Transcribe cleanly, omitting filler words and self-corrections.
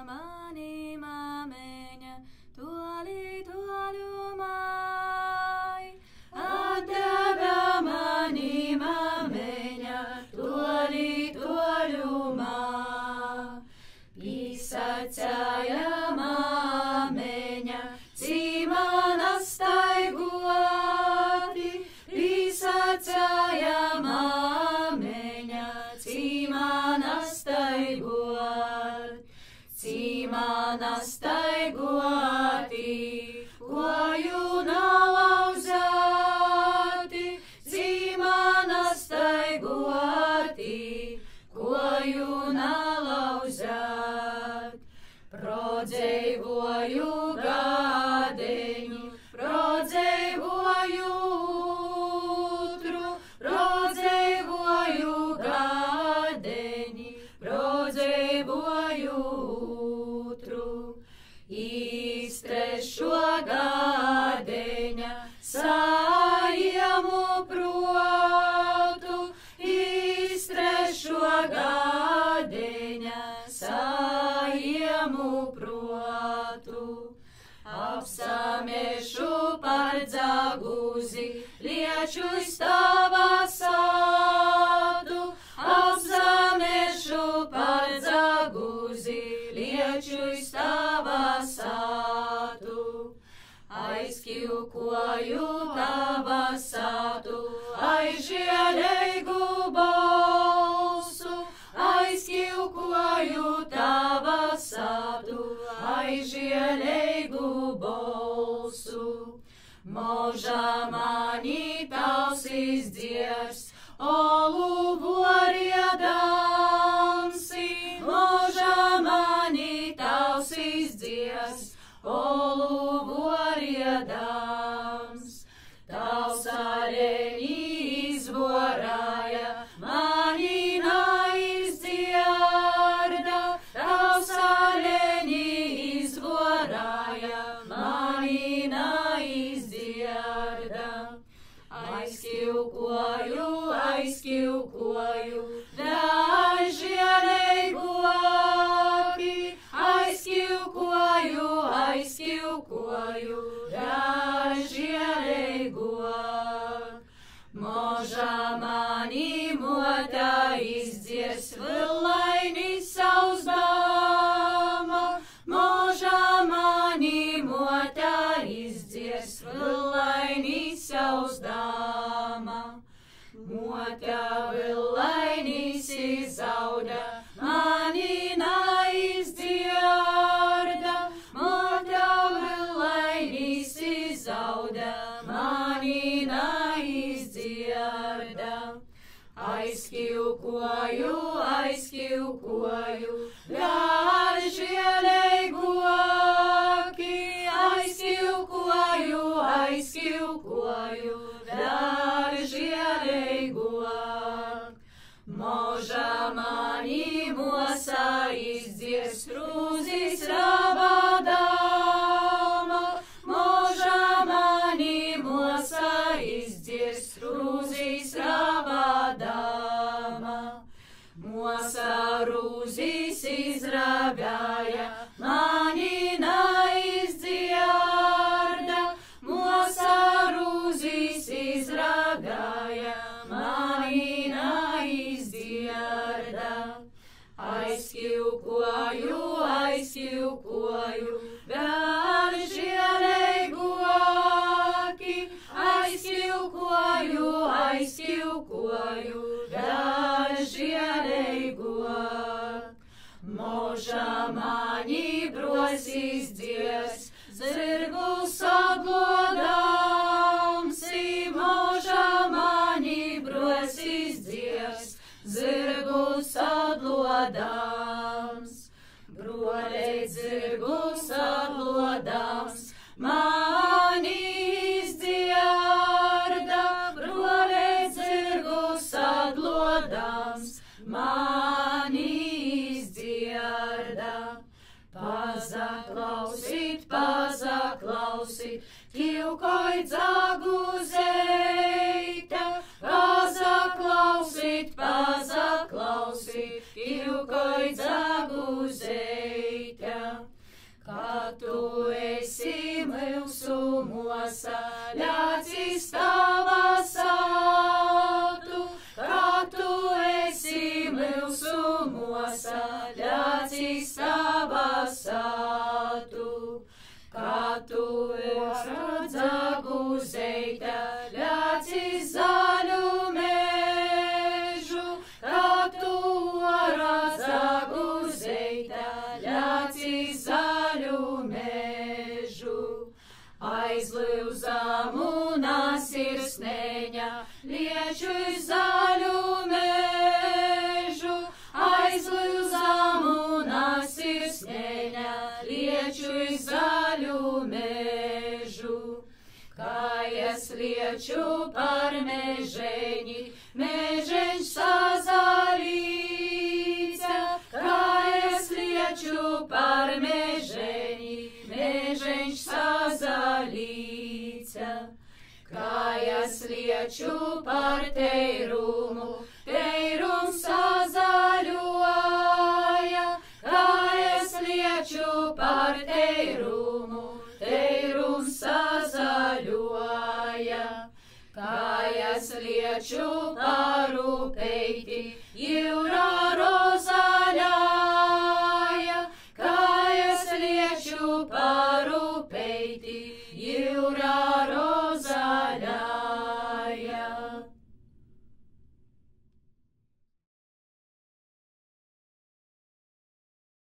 mani māmeņa, toļumai. Atdeva mani māmeņa, toļumā. Pisacāja māmeņa, cīmana staigoti. Pisacāja māmeņa, cīmana staigot. Cīmana staigoti, koju nalauzāti. Cīmana staigoti, koju nalauzāt. Prodzeivoju gādeņu, prodzeivoju utru, prodzeivoju gādeņi, prodzeivoju utru. Iztrešo gādeņa, sajiemu protu, iztrešo gādeņa, sajiemu protu. Apsamešu par dzaguzi, lieču stāvā sātu. Apsamešu par dzaguzi, lieču stāvā sātu. Aizkilkoju tava sātu, aizžēleigu balsu. Aizkilkoju tava sātu, aizžēleigu balsu. Možā mani tavs izdziers, olu voriedamsi. Možā mani tavs izdziers, olu voriedams. Tavs areņi izvorāja, mani naizdzierda. Tavs areņi izvorāja, mani naizdzierda. Aizkilkoju, aizkilkoju, dažēleiguoki. Aizkilkoju, aizkilkoju, dažēleiguok. Možā mani mota izdziers, villaini sauzdama. Možā mani mota izdziers, villaini sauzdama. Mota villainis izauda, mani naizdzierda. Mota villainis izauda, mani naizdzierda. Aizkilkoju, aizkilkoju, dažēleiguoki. Aizkilkoju, aizkilkoju, dažēleiguok. Možā mani mosa izdziers, krūzis rabadama. Možā mani mosa izdziers, krūzis rabadama. Mosa rūzis izrabāja, mani naizdzierda. Mosa rūzis izrabāja, mani naizdzierda. Aizkilkoju, aizkilkoju, dažēleiguoki. Aizkilkoju, aizkilkoju. ļacis tava sātu, kā tu esi mūsu mosa, ļacis tava sātu. Kā tu esi dzagu zeita, ļacis zaļu mežu, kā tu dzagu zeita, ļacis zaļu mežu. Aizlūzam un asirsneņa, lieču zaļu mežu, aizlūzam un asirsneņa, lieču zaļu mežu. Kā es lieču par mežeņi, mežeņš sazaļīca, kā es lieču par mežeņi, mežeņš sazaļīca. Kā es lieču par teirumu, teirums sazaļīca.